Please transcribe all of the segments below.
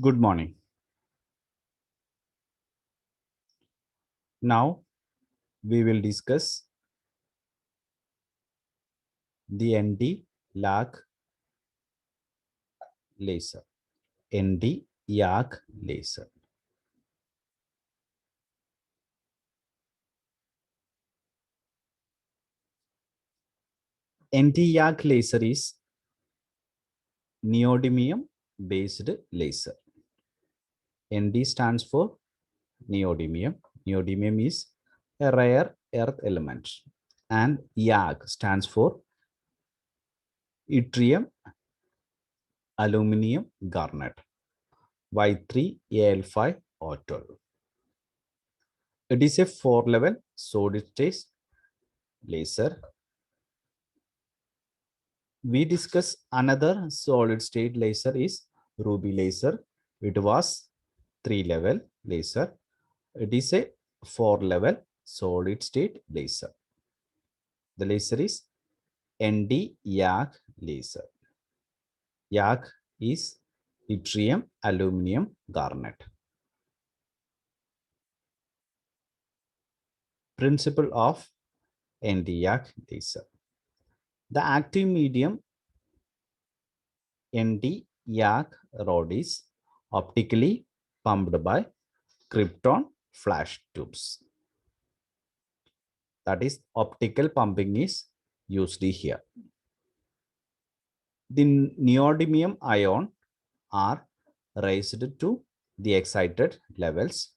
Good morning. Now we will discuss the ND lag laser. ND YAG laser. ND YAG laser is neodymium based laser. ND stands for neodymium. Neodymium is a rare earth element, and YAG stands for yttrium aluminum garnet Y3Al5O12. It is a 4-level solid state laser. We discuss another solid state laser is Ruby laser. It was 3-level laser. It is a 4-level solid state laser. The laser is ND YAG laser. YAG is yttrium aluminum garnet. Principle of ND YAG laser. The active medium ND YAG rod is optically pumped by krypton flash tubes. That is, optical pumping is used here. The neodymium ion are raised to the excited levels.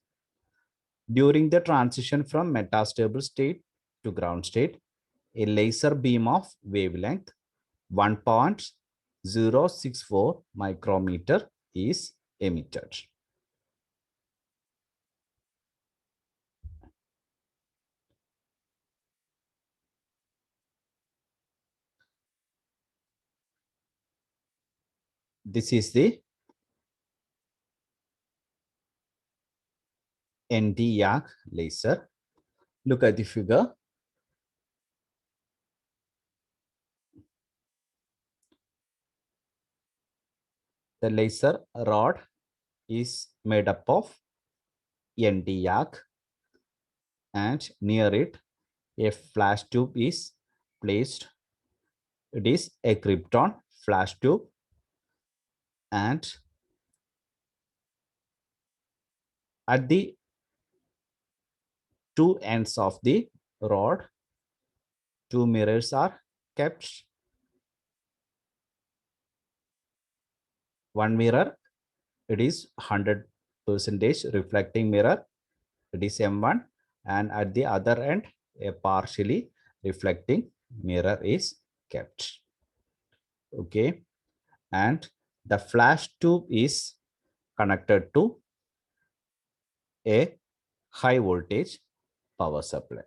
During the transition from metastable state to ground state, a laser beam of wavelength 1.064 micrometer is emitted. This is the ND YAG laser. Look at the figure. The laser rod is made up of ND YAG, and near it a flash tube is placed. It is a krypton flash tube, and at the two ends of the rod, two mirrors are kept. One mirror, it is 100% reflecting mirror, it is M1, and at the other end a partially reflecting mirror is kept. Okay, and the flash tube is connected to a high voltage power supply.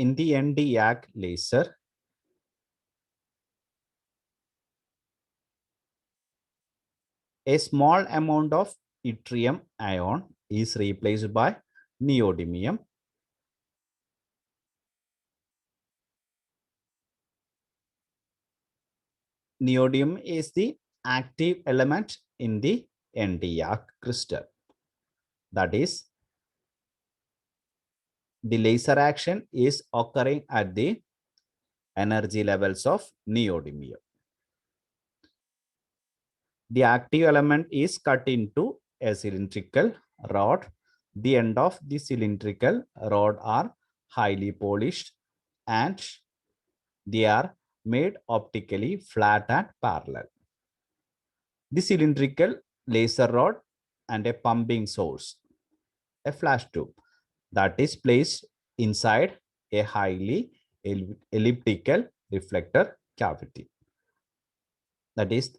In the ND YAG laser, a small amount of yttrium ion is replaced by neodymium. Neodymium is the active element in the ND YAG crystal. That is, the laser action is occurring at the energy levels of neodymium. The active element is cut into a cylindrical rod. The end of the cylindrical rod are highly polished and they are made optically flat and parallel. The cylindrical laser rod and a pumping source, a flash tube, that is placed inside a highly elliptical reflector cavity. That is,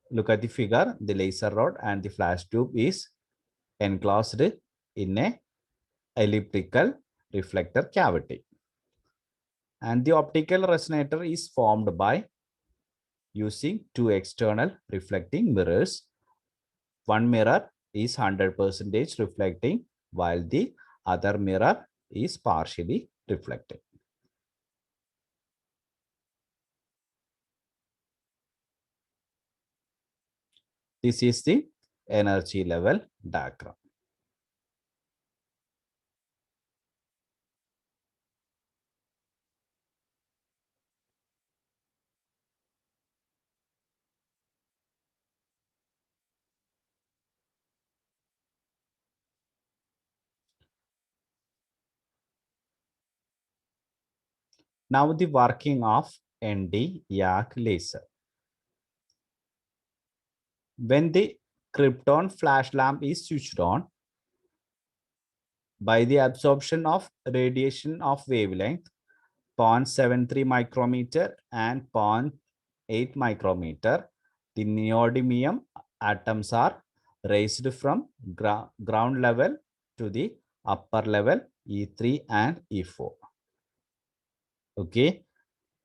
look at the figure, the laser rod and the flash tube is enclosed in a elliptical reflector cavity. And the optical resonator is formed by using two external reflecting mirrors. One mirror is 100% reflecting, while the other mirror is partially reflecting. This is the energy level diagram. Now the working of ND-YAG laser. When the krypton flash lamp is switched on, by the absorption of radiation of wavelength 0.73 micrometer and 0.8 micrometer, the neodymium atoms are raised from ground level to the upper level E3 and E4. Okay,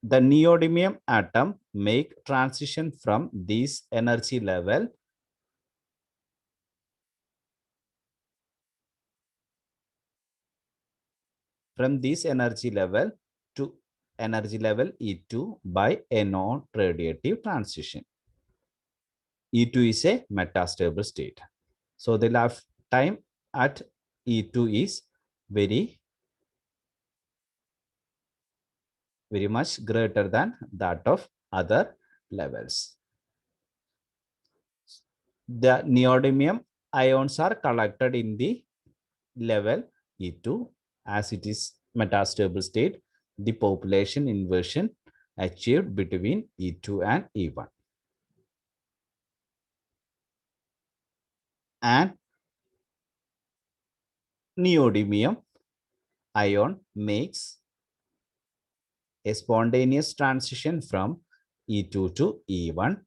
the neodymium atom make transition from this energy level to energy level E2 by a non-radiative transition. E2 is a metastable state. So the lifetime at E2 is very much greater than that of other levels. The neodymium ions are collected in the level E2 as it is metastable state. The population inversion achieved between E2 and E1. And neodymium ion makes a spontaneous transition from E2 to E1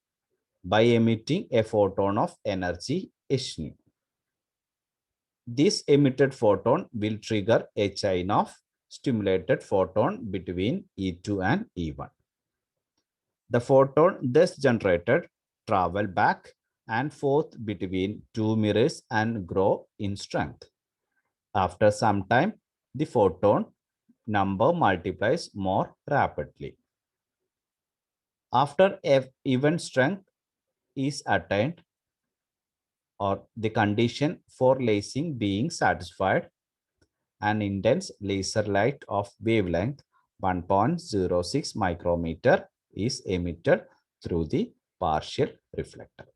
by emitting a photon of energy Hν. This emitted photon will trigger a chain of stimulated photon between E2 and E1. The photon thus generated travel back and forth between two mirrors and grow in strength. After some time, the photon number multiplies more rapidly. After even strength is attained or the condition for lasing being satisfied, an intense laser light of wavelength 1.06 micrometer is emitted through the partial reflector.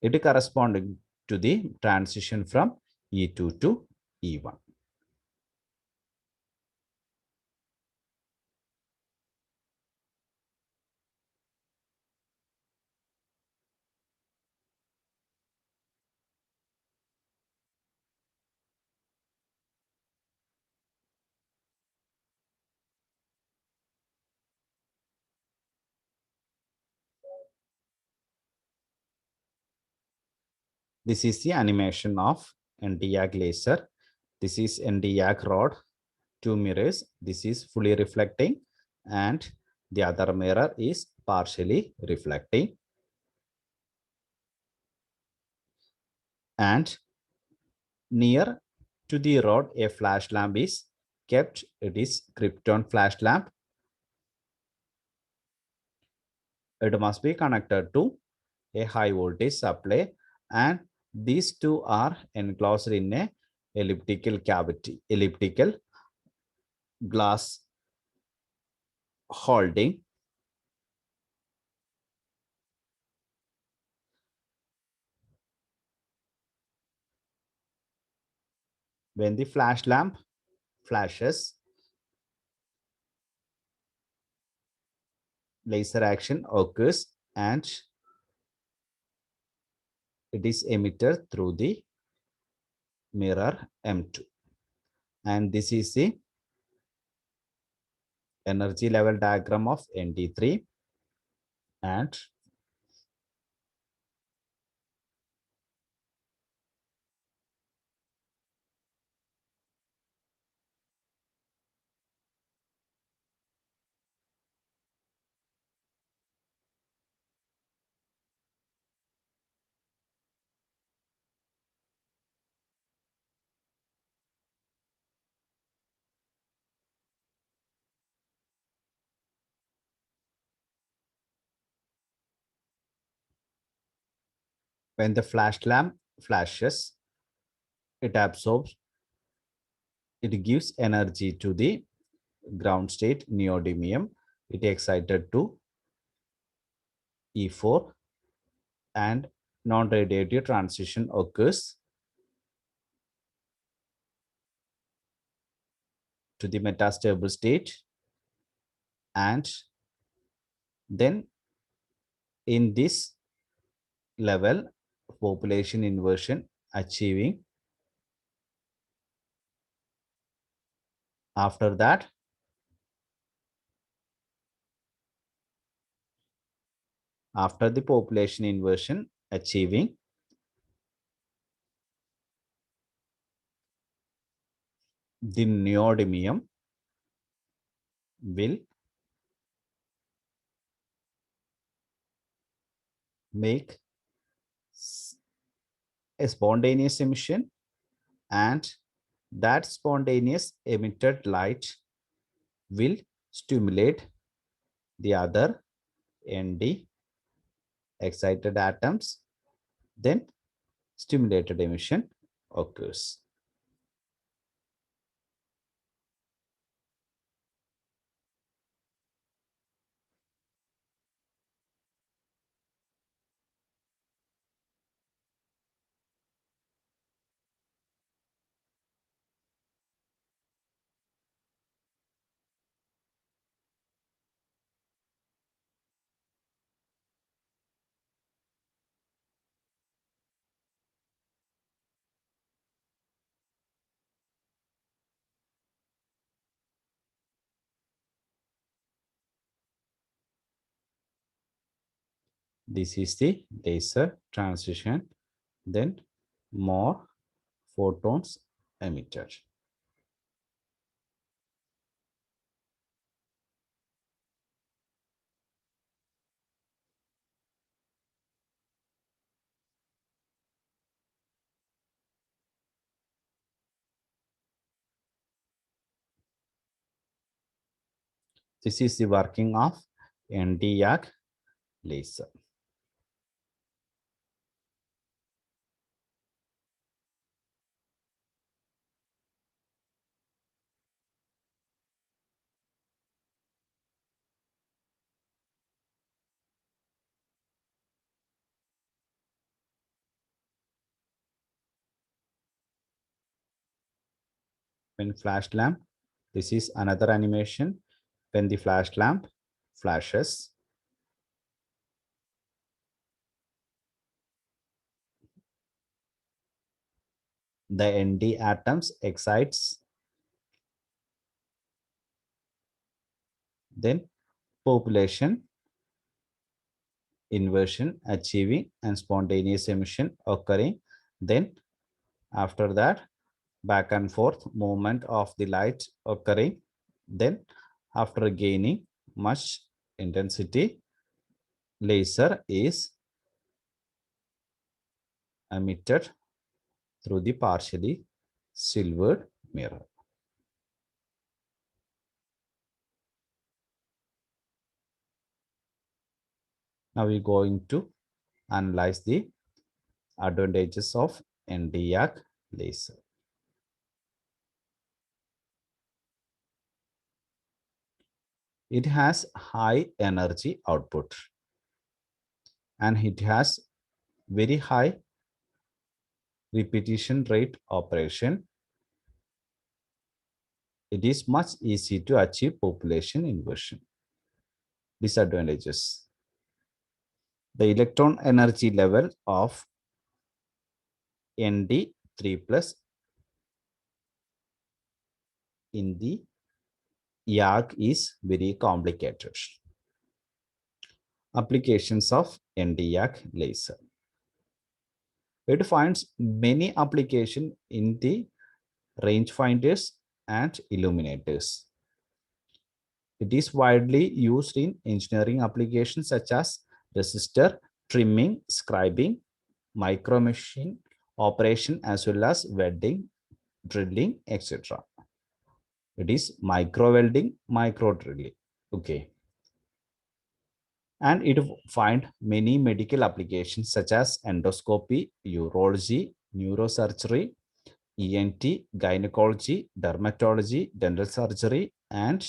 It is corresponding to the transition from E2 to E1. This is the animation of Nd:YAG laser. This is Nd:YAG rod, two mirrors. This is fully reflecting and the other mirror is partially reflecting. And near to the rod, a flash lamp is kept. It is krypton flash lamp. It must be connected to a high voltage supply, and these two are enclosed in a elliptical glass holding. When the flash lamp flashes, laser action occurs and it is emitted through the mirror M2. And this is the energy level diagram of ND3. And when the flash lamp flashes, it absorbs, it gives energy to the ground state neodymium. It excited to E4 and non-radiative transition occurs to the metastable state, and then in this level population inversion achieving. After that, after the population inversion achieving, the neodymium will make a spontaneous emission, and that spontaneous emitted light will stimulate the other ND excited atoms, then stimulated emission occurs. This is the laser transition, then more photons emitted. This is the working of Nd:YAG laser. When flash lamp, this is another animation. When the flash lamp flashes, the Nd atoms excites, then population inversion achieving and spontaneous emission occurring. Then after that, back and forth movement of the light occurring. Then after gaining much intensity, laser is emitted through the partially silvered mirror. Now we're going to analyze the advantages of Nd:YAG laser. It has high energy output and it has very high repetition rate operation. It is much easy to achieve population inversion. Disadvantages: the electron energy level of Nd3 plus in the YAG is very complicated. Applications of Nd:YAG laser. It finds many applications in the rangefinders and illuminators. It is widely used in engineering applications such as resistor, trimming, scribing, micro machine operation, as well as welding, drilling, etc. It is micro welding, micro drilling. Okay. and it find many medical applications such as endoscopy, urology, neurosurgery, ENT, gynecology, dermatology, dental surgery, and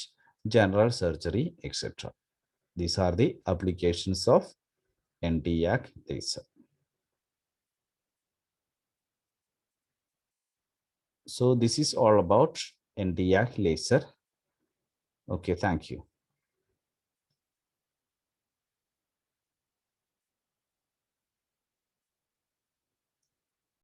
general surgery, etc. These are the applications of Nd:YAG laser. So this is all about Nd:YAG laser. Okay, thank you.